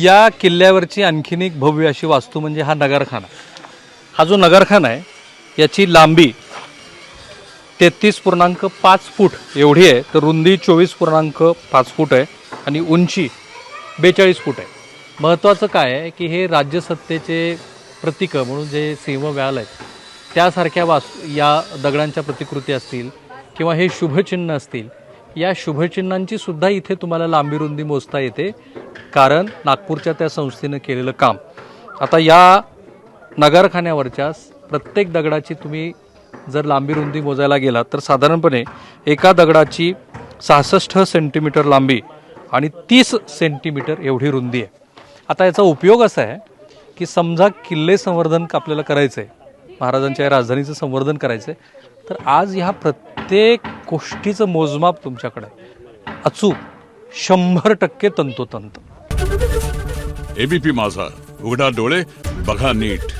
या किल्ल्यावरची आणखीन एक भव्य अशी वास्तू म्हणजे हा नगरखाना. हा जो नगरखाना आहे याची लांबी 33.5 फूट एवढी आहे, तर रुंदी 24.5 फूट आहे आणि उंची 42 फूट आहे. महत्त्वाचं काय आहे की हे राज्यसत्तेचे प्रतीकं म्हणून जे सिंहव्याल आहेत त्यासारख्या या दगडांच्या प्रतिकृती असतील किंवा हे शुभचिन्ह असतील, या शुभचिन्हांची सुद्धा इथे तुम्हाला लांबी रुंदी मोजता येते, कारण नागपूरच्या त्या संस्थेनं केलेलं काम. आता या नगरखान्यावरच्या प्रत्येक दगडाची तुम्ही जर लांबी रुंदी मोजायला गेला तर साधारणपणे एका दगडाची 66 सेंटीमीटर लांबी आणि 30 सेंटीमीटर एवढी रुंदी आहे. आता याचा उपयोग असा आहे की समजा किल्ले संवर्धन आपल्याला करायचं आहे, महाराजांच्या या राजधानीचं संवर्धन करायचं आहे, तर आज ह्या प्रत्येक गोष्टीचं मोजमाप तुमच्याकडे अचूक 100% तंतोतंत. एबीपी माझा, उघडा डोळे बघा नीट.